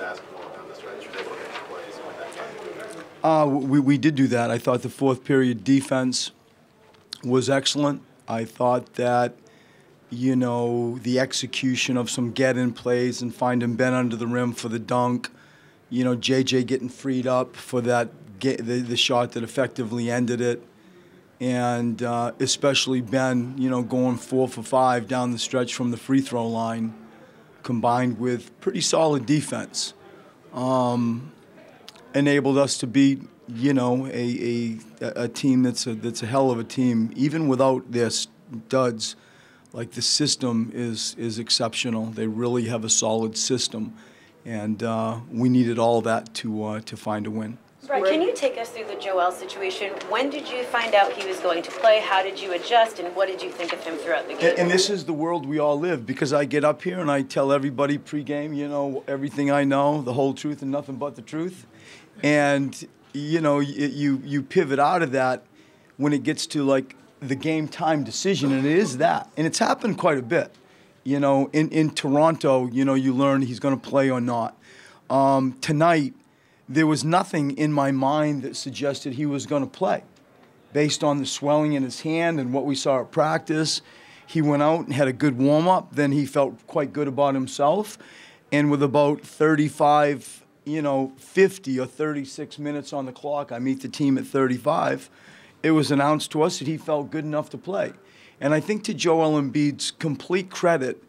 basketball down the stretch. You're able to make plays and win that game. We did do that. I thought the fourth period defense was excellent. I thought that, you know, the execution of some get-in plays and finding Ben under the rim for the dunk, you know, JJ getting freed up for that the shot that effectively ended it, and especially Ben, you know, going 4 for 5 down the stretch from the free throw line, combined with pretty solid defense, enabled us to beat, you know, a team that's a hell of a team, even without their studs. Like, the system is exceptional. They really have a solid system, and we needed all that to find a win. Brett, can you take us through the Joel situation? When did you find out he was going to play? How did you adjust, and what did you think of him throughout the game? And this is the world we all live, because I get up here and I tell everybody pregame, you know, everything I know, the whole truth and nothing but the truth. And, you know, you pivot out of that when it gets to, like, the game time decision, and it is that. And it's happened quite a bit. You know, in Toronto, you know, you learn he's going to play or not. Tonight, there was nothing in my mind that suggested he was going to play. Based on the swelling in his hand and what we saw at practice, he went out and had a good warm-up. Then he felt quite good about himself. And with about 35, you know, 50 or 36 minutes on the clock, I meet the team at 35, it was announced to us that he felt good enough to play. And I think, to Joel Embiid's complete credit,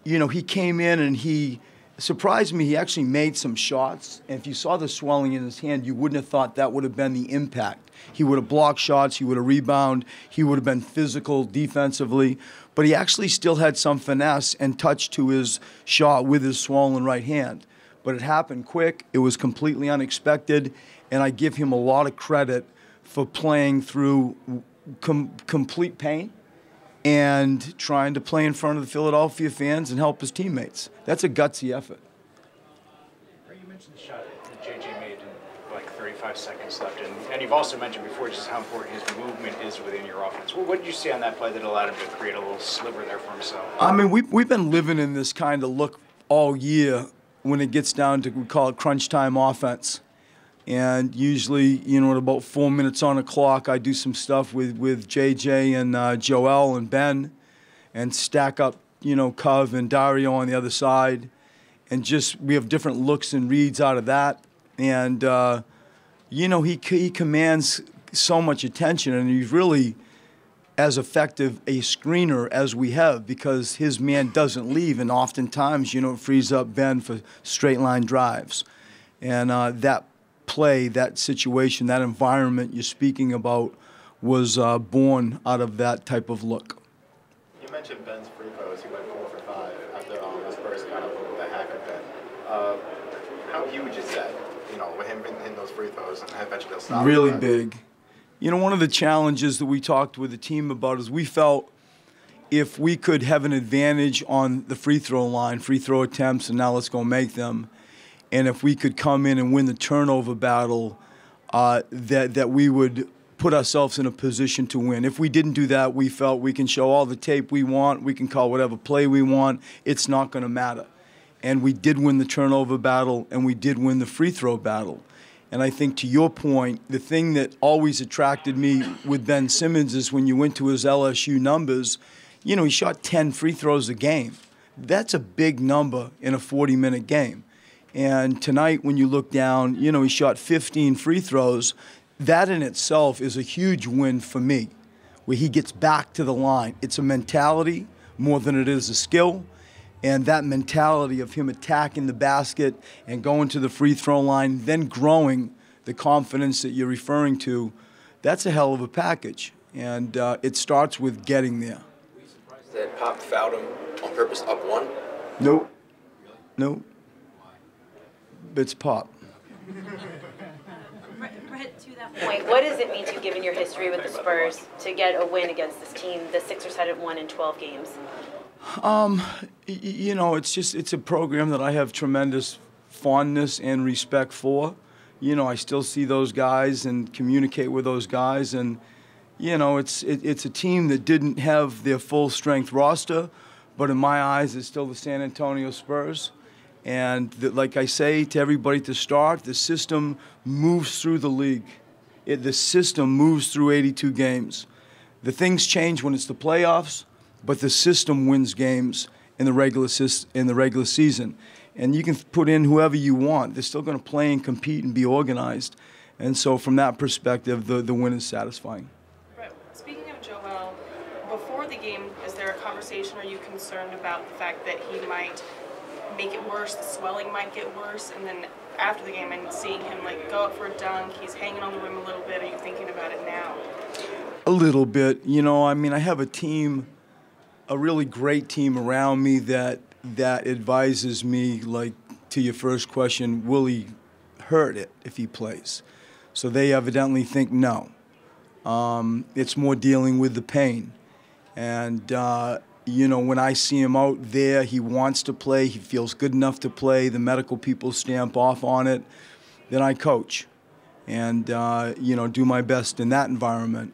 you know, he came in and he surprised me. He actually made some shots. And if you saw the swelling in his hand, you wouldn't have thought that would have been the impact. He would have blocked shots. He would have rebounded. He would have been physical defensively. But he actually still had some finesse and touch to his shot with his swollen right hand. But it happened quick. It was completely unexpected. And I give him a lot of credit for playing through complete pain and trying to play in front of the Philadelphia fans and help his teammates. That's a gutsy effort. You mentioned the shot that JJ made in like 35 seconds left, and you've also mentioned before just how important his movement is within your offense. What did you see on that play that allowed him to create a little sliver there for himself? I mean, we've been living in this kind of look all year when it gets down to, we call it crunch time offense. And usually, you know, at about 4 minutes on the clock, I do some stuff with JJ and Joel and Ben, and stack up, you know, Cov and Dario on the other side. And just, we have different looks and reads out of that. And, you know, he commands so much attention, and he's really as effective a screener as we have, because his man doesn't leave. And oftentimes, you know, it frees up Ben for straight line drives. And that play, that situation, that environment you're speaking about was born out of that type of look. You mentioned Ben's free throws. He went 4 for 5 after the Spurs kind of moved the hack a bit. How huge is that, you know, with him hitting those free throws and eventually they'll stop? Really big. You know, one of the challenges that we talked with the team about is we felt if we could have an advantage on the free throw line, free throw attempts, and now let's go make them, and if we could come in and win the turnover battle, that we would put ourselves in a position to win. If we didn't do that, we felt we can show all the tape we want, we can call whatever play we want, it's not going to matter. And we did win the turnover battle, and we did win the free throw battle. And I think, to your point, the thing that always attracted me with Ben Simmons is when you went to his LSU numbers, you know, he shot 10 free throws a game. That's a big number in a 40-minute game. And tonight, when you look down, you know, he shot 15 free throws. That in itself is a huge win for me, where he gets back to the line. It's a mentality more than it is a skill. And that mentality of him attacking the basket and going to the free throw line, then growing the confidence that you're referring to, that's a hell of a package. And it starts with getting there. Were you surprised that Pop fouled him on purpose up one? Nope. Nope. It's Pop. Brett, to that point, what does it mean to you, given your history with the Spurs, to get a win against this team? The Sixers hadn't won in 12 games. You know, it's a program that I have tremendous fondness and respect for. You know, I still see those guys and communicate with those guys, and you know, it's a team that didn't have their full strength roster, but in my eyes, it's still the San Antonio Spurs. And like I say to everybody to start, the system moves through the league. The system moves through 82 games. The things change when it's the playoffs, but the system wins games in the regular season. And you can put in whoever you want. They're still going to play and compete and be organized. And so from that perspective, the win is satisfying. Right. Speaking of Joel, before the game, is there a conversation? Are you concerned about the fact that he might make it worse, the swelling might get worse, and then after the game and seeing him like go up for a dunk, he's hanging on the rim a little bit, are you thinking about it now? A little bit. You know, I mean, I have a team, a really great team around me that advises me, like, to your first question, will he hurt it if he plays? So they evidently think no. It's more dealing with the pain. And, you know, when I see him out there, he wants to play, he feels good enough to play, the medical people stamp off on it, then I coach and, you know, do my best in that environment.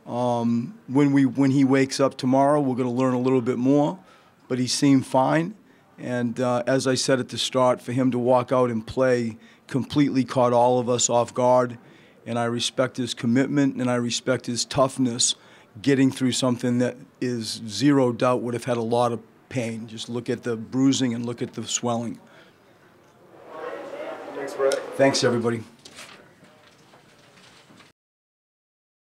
When he wakes up tomorrow, we're going to learn a little bit more, but he seemed fine. And as I said at the start, for him to walk out and play completely caught all of us off guard. And I respect his commitment and I respect his toughness getting through something that is zero doubt would have had a lot of pain. Just look at the bruising and look at the swelling. Thanks, Brett. Thanks, everybody.